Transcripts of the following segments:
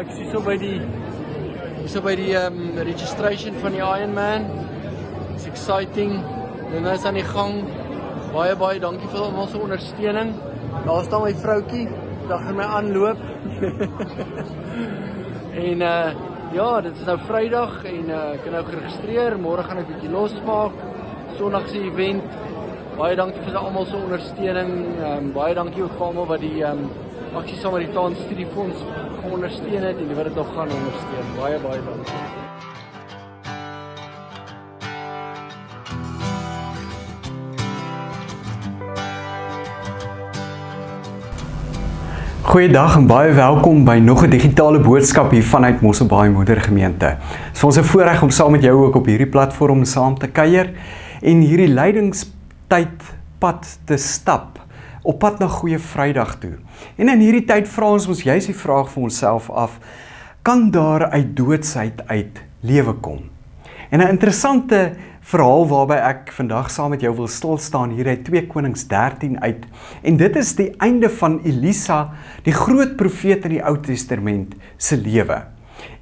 Ek is hier so by die registration van die Ironman. It's exciting. Dit is aan die gang. Baie dankie vir almal se ondersteuning. Daar staan my vroutjie, wat gaan my aanloop. En ja, dit is nou Vrydag en ek is nou geregistreer. Môre gaan ek 'n bietjie losmaak. Sondag se event. Baie dankie vir almal se ondersteuning. Baie dankie ook vir almal wat die Aksie Samaritaan Studiefonds ondersteun het en die wat dit nog gaan ondersteun. Baie dankie. Goeiedag en baie welkom by nog 'n digitale boodskap hier vanuit Mosselbaai Moedergemeente. Dit is ons 'n voorreg om saam met jou ook op hierdie platform saam te kuier en hierdie leidingstydpad te stap op pad na Goeie Vrydag toe. En in hierdie tyd vra ons juist die vraag vir onsself af, kan daar uit doodsheid uit lewe kom? En 'n interessante verhaal waarby ek vandag saam met jou wil stilstaan hier uit 2 Konings 13 uit. En dit is die einde van Elisa, die groot profeet in die Ou Testament se lewe.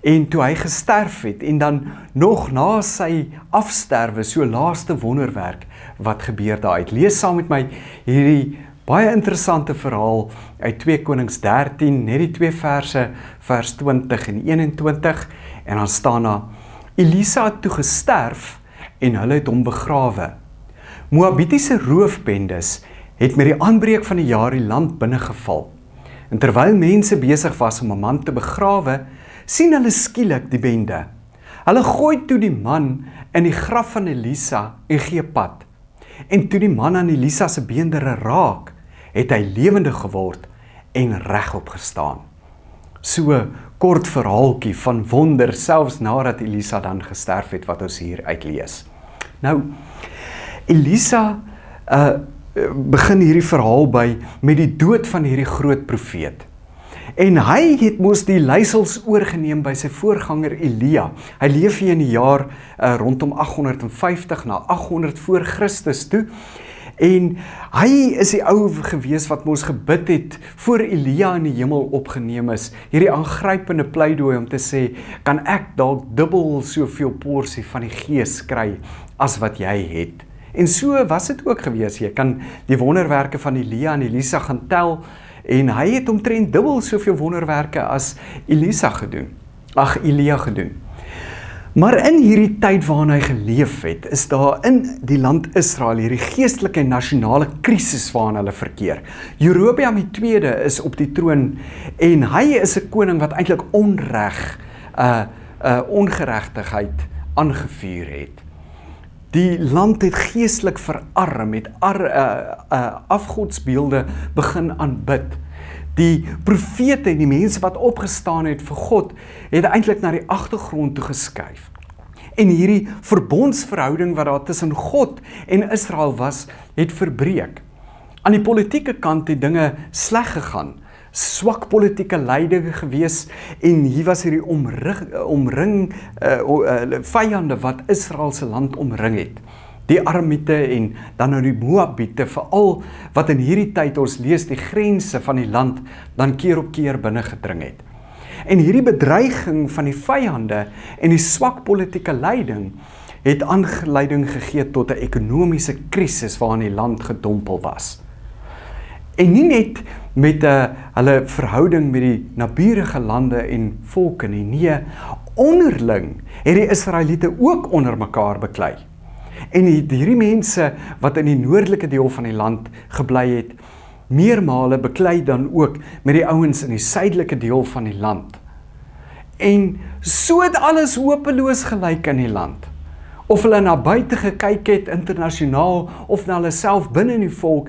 En toe hy gesterf het en dan nog na sy afsterwe, so laaste wonderwerk wat gebeur daar uit. Lees saam met my hierdie baie interessante verhaal uit 2 Konings 13, net die 2 verse, vers 20 en 21, en dan staan daar, Elisa het toe gesterf en hulle het hom begrawe. Moabitiese roofbendes het met die aanbreek van die jaar die land binnengeval. En terwyl mense besig was om 'n man te begrawe, sien hulle skielik die bende. Hulle gooi toe die man in die graf van Elisa en gee pad. En toe die man aan Elisa se beendere raak, het hy lewendig geword en regop gestaan. So kort verhaaltjie van wonder, selfs nadat Elisa dan gesterf het, wat ons hier uitlees. Nou, Elisa begin hierdie verhaal met die dood van hierdie groot profeet. En hy het mos die leiersels oorgeneem by sy voorganger Elia. Hy leef hier in die jaar rondom 850 na 800 voor Christus toe. En hy is die ou gewees wat ons gebid het voor Elia in die hemel opgeneem is. Hierdie aangrypende pleidooi om te sê, kan ek dalk dubbel soveel porsie van die gees kry as wat jy het. En so was dit ook gewees. Jy kan die wonderwerke van Elia en Elisa gaan tel, en hy het omtrent dubbel soveel wonderwerke as Elia gedoen. Maar in hierdie tyd waarin hy geleef het, is daar in die land Israel hierdie geestelike en nasionale krisis waarin hulle verkeer. Jerobeam die tweede is op die troon en hy is 'n koning wat eintlik ongeregtigheid aangevuur het. Die land het geestelik verarm, het afgodsbeelde begin aanbid. Die profete en die mense wat opgestaan het vir God, het eintlik na die agtergrond toe geskuif. En hierdie verbondsverhouding wat daar tussen God en Israel was, het verbreek. Aan die politieke kant het dinge sleg gegaan. Swak politieke leiding gewees en hier was hierdie vyande wat Israel se land omring het. Die Aramiete en dan nou die Moabiete, veral wat in hierdie tyd ons lees die grense van die land dan keer op keer binnengedring het. En hierdie bedreiging van die vyande en die swak politieke leiding het aanleiding gegee tot 'n ekonomiese krisis waarin die land gedompel was. En nie net met hulle verhouding met die naburige lande en volke nie, nee, onderling het die Israeliete ook onder mekaar beklei. En hierdie mense wat in die noordelike deel van die land gebly het, meermale beklei dan ook met die ouens in die suidelike deel van die land. En so het alles hopeloos gelyk in die land. of hulle na buite gekyk het, internasionaal, of na hulle self binne in die volk,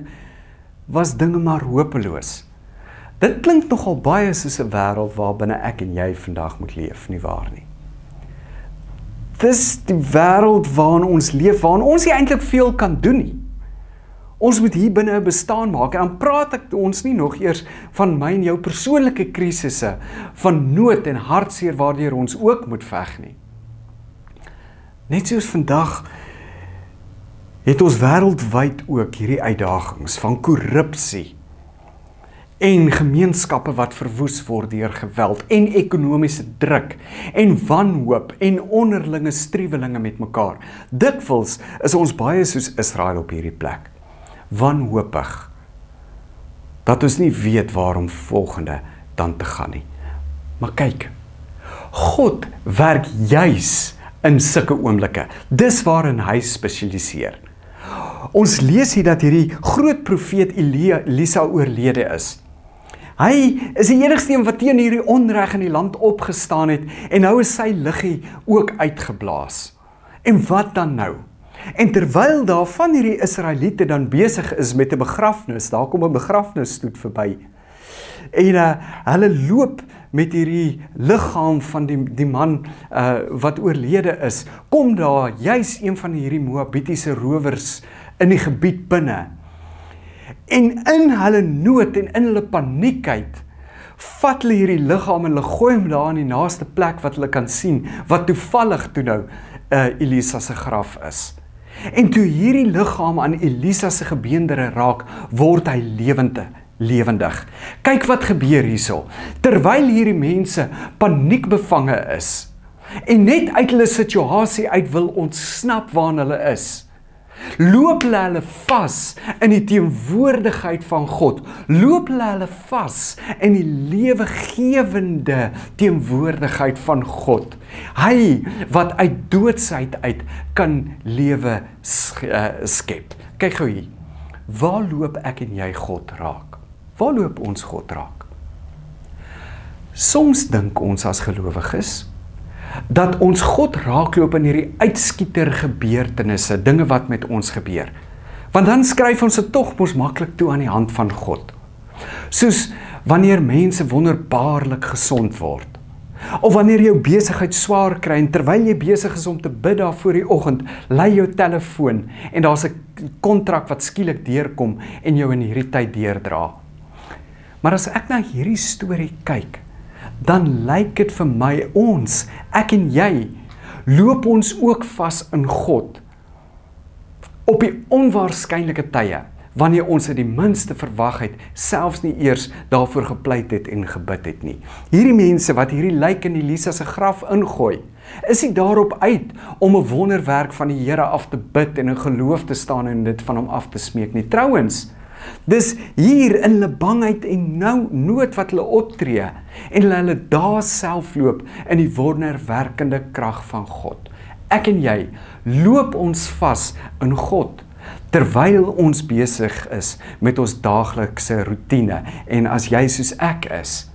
was dinge maar hopeloos. Dit klink nogal baie soos 'n wêreld waar binne ek en jy vandag moet leef, nie waar nie? Dis die wêreld waarin ons leef, waarin ons nie eintlik veel kan doen nie. Ons moet hier binne 'n bestaan maak, en dan praat ek ons nie nog eers van my en jou persoonlike krisisse, van nood en hartseer waardeur ons ook moet veg nie. Net soos vandag het ons wêreldwyd ook hierdie uitdagings van korrupsie en gemeenskappe wat verwoes word deur geweld en ekonomiese druk en wanhoop en onderlinge striwelinge met mekaar. Dikwels is ons baie soos Israel op hierdie plek, wanhoopig, dat ons nie weet waarom volgende dan te gaan nie. Maar kyk, God werk juis in sulke oomblikke. Dis waarin hy spesialiseer. Ons lees hier dat hierdie groot profeet Elisa oorlede is. Hy is die enigste een wat teen hierdie onreg in die land opgestaan het, en nou is sy liggie ook uitgeblaas. En wat dan nou? En terwyl daar van hierdie Israeliete dan besig is met 'n begrafnis, daar kom 'n begrafnisstoet verby, en hulle loop met hierdie liggaam van die man wat oorlede is, kom daar juis een van hierdie Moabitiese rowers in die gebied binne. En in hulle nood en in hulle paniekheid, vat hulle hierdie liggaam en hulle gooi hom daar in die naaste plek wat hulle kan sien, wat toevallig toe nou Elisa se graf is. En toe hierdie liggaam aan Elisa se gebeendere raak, word hy lewendig. Kyk wat gebeur hierso. Terwyl hierdie mense paniekbevange is, en net uit hulle situasie uit wil ontsnap waarin hulle is, loop hulle vas in die teenwoordigheid van God. Loop hulle vas in die lewegewende teenwoordigheid van God. Hy wat uit doodsheid uit kan lewe skep. Kyk gou hier. Waar loop ek en jy God raak? Waar loop ons God raak? Soms dink ons as gelowiges dat ons God raakloop in hierdie uitskieter gebeurtenisse, dinge wat met ons gebeur. Want dan skryf ons dit tog mos maklik toe aan die hand van God. Soos wanneer mense wonderbaarlik gesond word. Of wanneer jou besigheid swaar kry en terwyl jy besig is om te bid daar voor die oggend, lui jou telefoon en daar's 'n kontrak wat skielik deurkom en jou in hierdie tyd deurdra. Maar as ek na hierdie storie kyk, dan lyk dit vir my ek en jy, loop ons ook vas in God op die onwaarskynlike tye, wanneer ons dit die minste verwag het, selfs nie eers daarvoor gepleit het en gebid het nie. Hierdie mense wat hierdie lijk in Elisa se graf ingooi, is nie daarop uit om 'n wonderwerk van die Here af te bid en in geloof te staan en dit van hom af te smeek nie. Trouwens, dis hier in hulle bangheid en nood wat hulle optree en hulle daar self loop in die wonderwerkende krag van God. Ek en jy loop ons vas in God terwyl ons besig is met ons daaglikse roetine, en as jy soos ek is,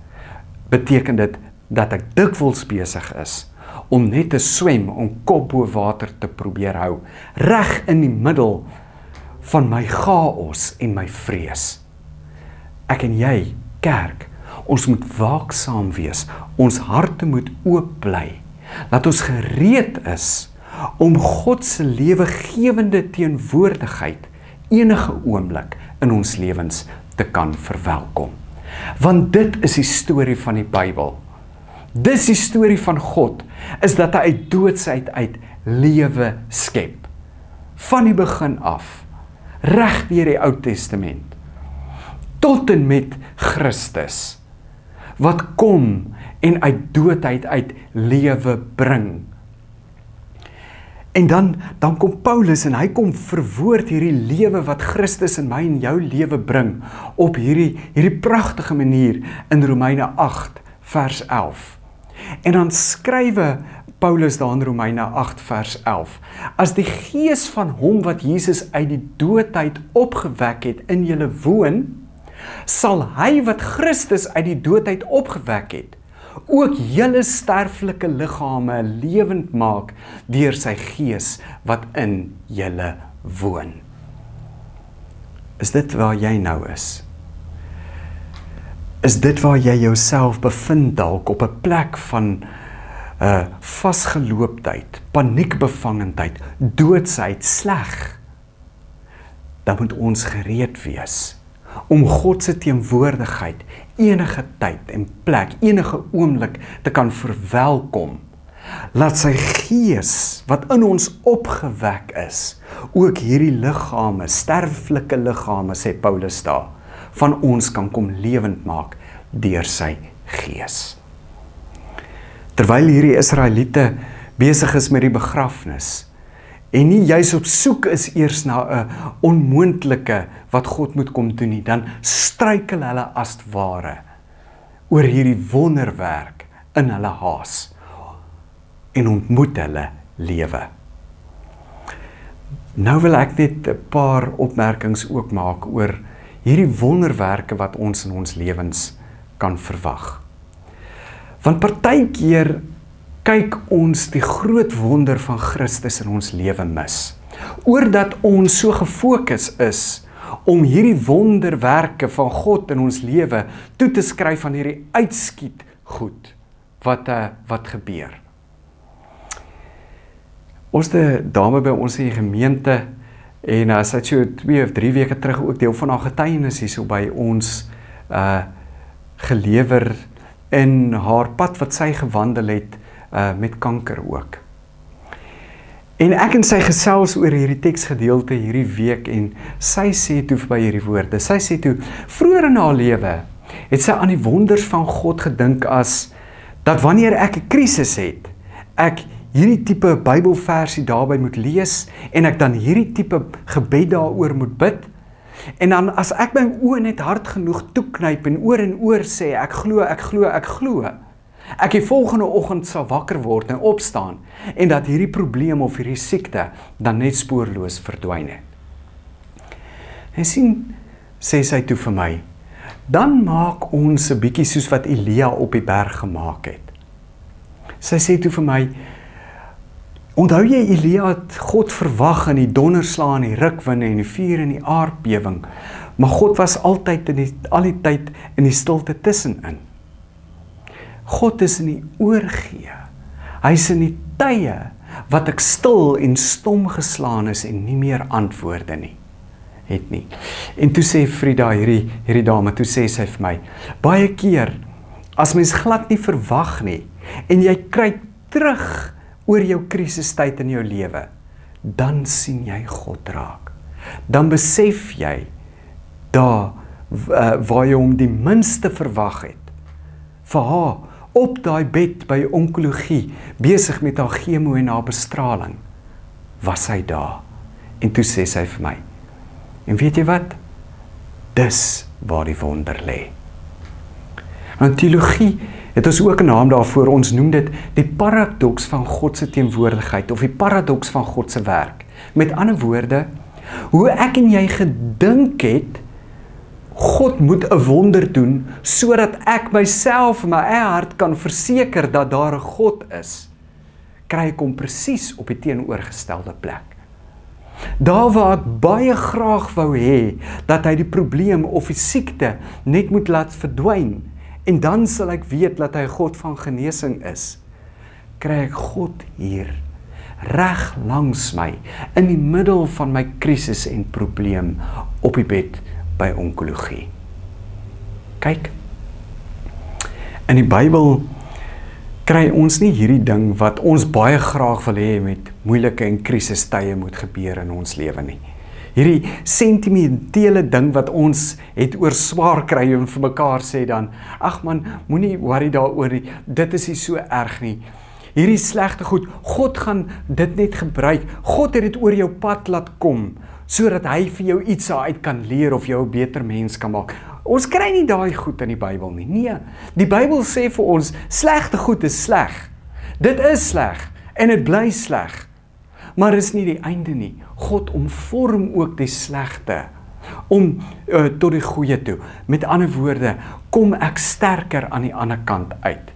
beteken dit dat ek dikwels besig is om net te swem, om kop bo water te probeer hou, reg in die middel van my chaos en my vrees. Ek en jy, kerk, ons moet waaksaam wees, ons harte moet oop bly, dat ons gereed is om God se lewegewende teenwoordigheid enige oomblik in ons lewens te kan verwelkom. Want dit is die storie van die Bybel. Dis die storie van God, is dat hy uit doodsheid uit lewe skep. Van die begin af, reg deur die Ou Testament, tot en met Christus, wat kom en uit doodheid uit lewe bring. En dan kom Paulus en hy kom verwoord hierdie lewe wat Christus in my en jou lewe bring op hierdie pragtige manier in Romeine 8 vers 11. En dan skrywe Paulus daar in Romeine 8 vers 11. As die gees van hom wat Jesus uit die doodheid opgewek het in julle woon, sal hy wat Christus uit die doodheid opgewek het, ook julle sterflike liggame lewend maak deur sy Gees wat in julle woon. Is dit waar jy nou is? Is dit waar jy jouself bevind dalk op 'n plek van vasgelooptheid, paniekbevangendheid, doodsheid, sleg? Dan moet ons gereed wees om God se teenwoordigheid enige tyd en plek, enige oomblik te kan verwelkom. Laat sy Gees wat in ons opgewek is, ook hierdie liggame, sterflike liggame, sê Paulus daar, van ons kan kom lewend maak deur sy Gees. Terwyl hierdie Israeliete besig is met die begrafnis, en nie juis op soek is eers na 'n onmoontlike wat God moet kom doen nie, dan struikel hulle as ware oor hierdie wonderwerk in hulle haas en ontmoet hulle lewe. Nou wil ek net 'n paar opmerkings ook maak oor hierdie wonderwerke wat ons in ons lewens kan verwag. Want partykeer kyk ons die groot wonder van Christus in ons lewe mis, oordat ons so gefokus is om hierdie wonderwerke van God in ons lewe toe te skryf aan hierdie uitskiet goed wat gebeur. Ons het 'n dame by ons in die gemeente en sy het so 2 of 3 weke terug ook deel van haar getuienis hier so by ons gelewer in haar pad wat sy gewandel het met kanker ook. En ek en sy gesels oor hierdie teksgedeelte hierdie week en sy sê toe by hierdie woorde, sy sê toe, vroeër in haar lewe het sy aan die wonders van God gedink as, dat wanneer ek 'n krisis het, ek hierdie tipe Bybelversie daarby moet lees, en ek dan hierdie tipe gebed daaroor moet bid, en dan as ek my oë net hard genoeg toeknyp en oor sê, ek glo, ek die volgende oggend sal wakker word en opstaan, en dat hierdie probleem of hierdie siekte dan net spoorloos verdwyn het. En sien, sê sy toe vir my, dan maak ons 'n bietjie soos wat Elia op die berg gemaak het. Sy sê toe vir my, onthou jy Elia het God verwag in die donderslae en die rukwinde en die vuur en die aardbewing, maar God was altyd al die tyd in die stilte tussenin. God is in die oorgee. Hy is in die tye wat ek stil en stom geslaan is en nie meer antwoorde nie. Het nie. En toe sê Frida, hierdie dame, toe sê sy vir my, baie keer, as mens glad nie verwag nie, en jy kry terug oor jou krisistyd in jou lewe, dan sien jy God raak. Dan besef jy, daar waar jy hom die minste verwag het, vir haar, op daai bed by onkologie, besig met haar chemo en haar bestraling, was hy daar. En toe sê sy vir my, en weet jy wat? Dis waar die wonder lê. Want teologie het ons ook 'n naam daarvoor, ons noem dit die paradoks van God se teenwoordigheid, of die paradoks van God se werk. Met ander woorde, hoe ek en jy gedink het, God moet 'n wonder doen, sodat ek myself in my eie hart kan verseker dat daar 'n God is, kry ek hom presies op die teenoorgestelde plek. Daar waar ek baie graag wou hê, dat hy die probleem of die siekte net moet laat verdwyn, en dan sal ek weet dat hy God van genesing is, kry ek God hier, reg langs my, in die middel van my krisis en probleem, op die bed by onkologie. Kyk, in die Bybel kry ons nie hierdie ding wat ons baie graag wil hê met moeilike en krisistye moet gebeur in ons lewe nie. Hierdie sentimentele ding wat ons het oor swaar kry en vir mekaar sê dan, ag man, moenie worry daaroor nie, dit is nie so erg nie. Hierdie slegte goed, God gaan dit net gebruik, God het dit oor jou pad laat kom, sodat hy vir jou iets uit kan leer of jou 'n beter mens kan maak. Ons kry nie daai goed in die Bybel nie. Nee, die Bybel sê vir ons, slegte goed is sleg. Dit is sleg en dit bly sleg. Maar is nie die einde nie. God omvorm ook die slegte om tot die goeie toe. Met ander woorde, kom ek sterker aan die ander kant uit.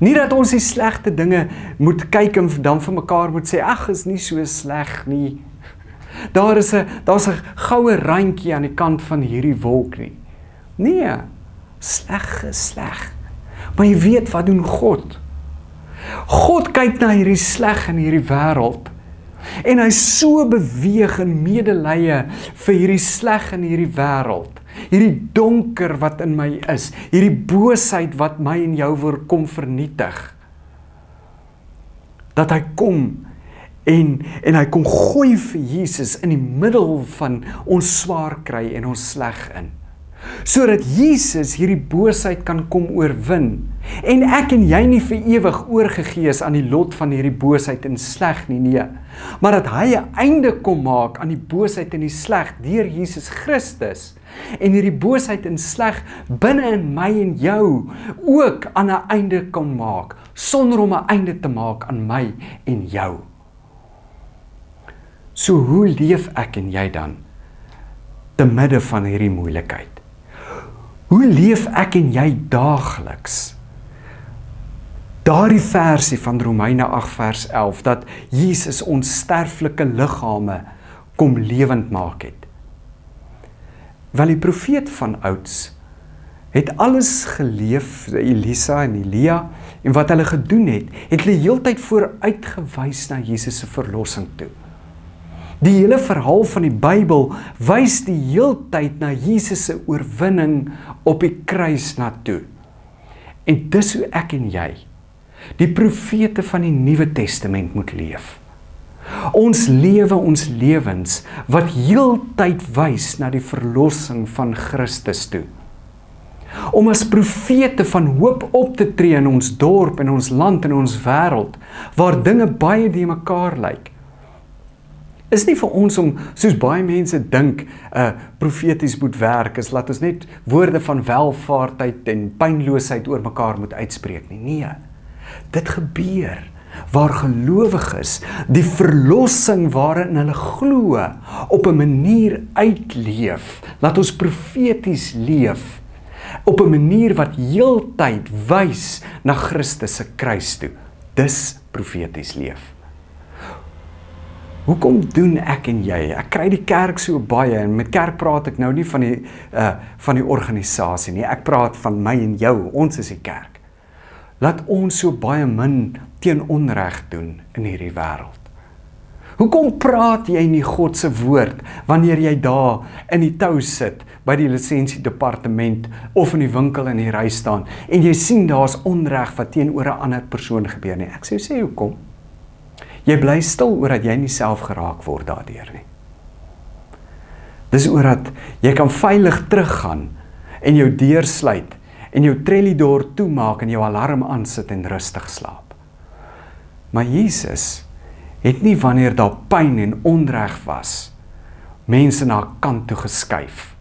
Nie dat ons die slegte dinge moet kyk en dan vir mekaar moet sê, ag, is nie so sleg nie. Daar's 'n goue randjie aan die kant van hierdie wolk nie. Nee, sleg is sleg. Maar jy weet wat doen God? God kyk na hierdie sleg in hierdie wêreld en hy so beweeg in medelee vir hierdie sleg in hierdie wêreld. Hierdie donker wat in my is, hierdie boosheid wat my en jou wil kom vernietig. Dat hy kom en hy kom gooi vir Jesus in die middel van ons swaar kry en ons sleg in. Sodat Jesus hierdie boosheid kan kom oorwin. En ek en jy nie vir ewig oorgegee is aan die lot van hierdie boosheid en sleg nie, nee. Maar dat hy 'n einde kom maak aan die boosheid en die sleg deur Jesus Christus. En hierdie boosheid en sleg binne in my en jou ook aan 'n einde kom maak. Sonder om 'n einde te maak aan my en jou. So hoe leef ek en jy dan? Te midde van hierdie moeilikheid. Hoe leef ek en jy daagliks? Daardie versie van Romeine 8 vers 11, dat Jesus ons sterflike liggame kom lewend maak het. Wel die profeet van ouds het alles geleef, Elisa en Elia, en wat hulle gedoen het hulle heeltyd vooruitgewys na Jesus se verlossing toe. Die hele verhaal van die Bybel wys die heeltyd na Jesus se oorwinning op die kruis na toe. En dis hoe ek en jy, die profete van die Nuwe Testament moet leef. Ons lewe ons lewens wat heeltyd wys na die verlossing van Christus toe. Om as profete van hoop op te tree in ons dorp, in ons land, in ons wêreld, waar dinge baie die mekaar lyk. Is nie vir ons om, soos baie mense dink, profeties moet werk, is laat ons net woorde van welvaartheid en pynloosheid oor mekaar moet uitspreek nie. Nee, dit gebeur waar gelowiges die verlossing waarin hulle glo op 'n manier uitleef. Laat ons profeties leef op 'n manier wat heeltyd wys na Christus se kruis toe. Dis profeties leef. Hoekom doen ek en jy? Ek kry die kerk so baie, en met kerk praat ek nou nie van die organisasie nie, ek praat van my en jou, ons is die kerk. Laat ons so baie min teen onreg doen in hierdie wêreld. Hoekom praat jy nie God se woord wanneer jy daar in die tou sit by die lisensiedepartement of in die winkel in die ry staan en jy sien daar's onreg wat teenoor 'n ander persoon gebeur nie? Ek sê hoekom? Jy bly stil oor dat jy nie self geraak word daardeur nie. Dis oor dat jy kan veilig teruggaan en jou deur sluit en jou trelliedor toemaak en jou alarm aansit en rustig slaap. Maar Jesus het nie wanneer daar pyn en onreg was, mense na 'n kant toe geskuif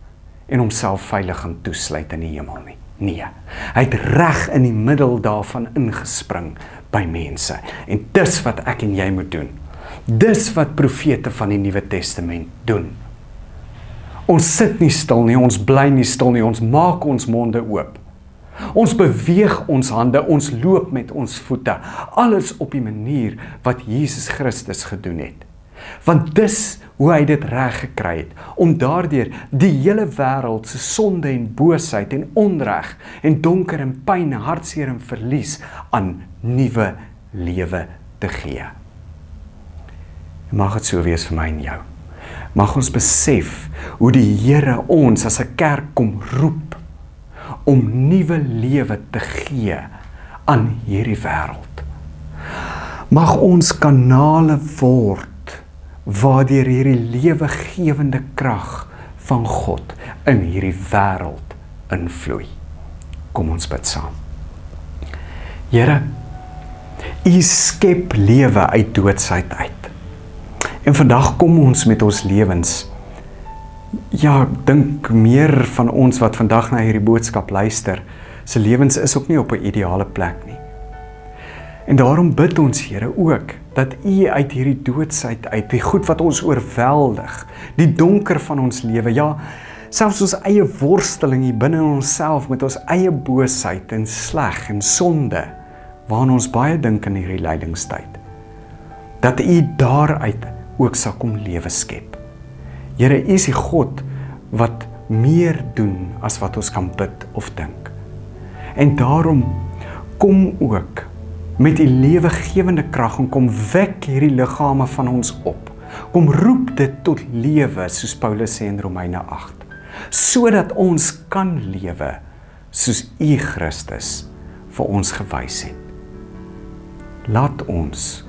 en homself veilig gaan toesluit in die hemel nie. Nee, hy het reg in die middel daarvan ingespring by mense. En dis wat ek en jy moet doen. Dis wat profete van die Nuwe Testament doen. Ons sit nie stil nie, ons bly nie stil nie, ons maak ons monde oop. Ons beweeg ons hande, ons loop met ons voete. Alles op die manier wat Jesus Christus gedoen het. Want dis hoe hy dit reg gekry het, om daardeur die hele wêreld se sonde en boosheid en onreg en donker en pyn en hartseer en verlies aan nuwe lewe te gee. Mag dit so wees vir my en jou. Mag ons besef hoe die Here ons as 'n kerk kom roep om nuwe lewe te gee aan hierdie wêreld. Mag ons kanale word waardeur hierdie lewegewende krag van God in hierdie wêreld invloei. Kom ons bid saam. Here, U skep lewe uit doodsheid uit. En vandag kom ons met ons lewens. Ja, ek dink meer van ons wat vandag na hierdie boodskap luister, se lewens is ook nie op 'n ideale plek nie. En daarom bid ons, Here, ook dat U uit hierdie doodsheid uit, die goed wat ons oorweldig, die donker van ons lewe, ja, selfs ons eie worsteling hier binne in onsself met ons eie boosheid en sleg en sonde, waaraan ons baie dink in hierdie lydingstyd. Dat U daaruit ook sal kom lewe skep. Here, U is die God wat meer doen as wat ons kan bid of dink. En daarom kom ook met U lewegewende krag en kom wek hierdie liggame van ons op. Kom roep dit tot lewe, soos Paulus sê in Romeine 8, sodat ons kan lewe soos U Christus vir ons gewys het. Laat ons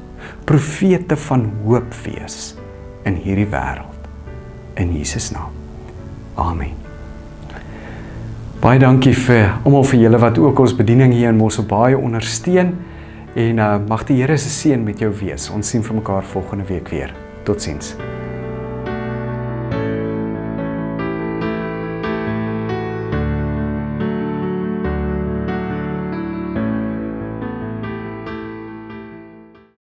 profete van hoop wees in hierdie wêreld. In Jesus naam. Amen. Baie dankie vir almal vir julle wat ook ons bediening hier in Mosselbaai ondersteun en mag die Here se seën met jou wees. Ons sien vir mekaar volgende week weer. Totsiens.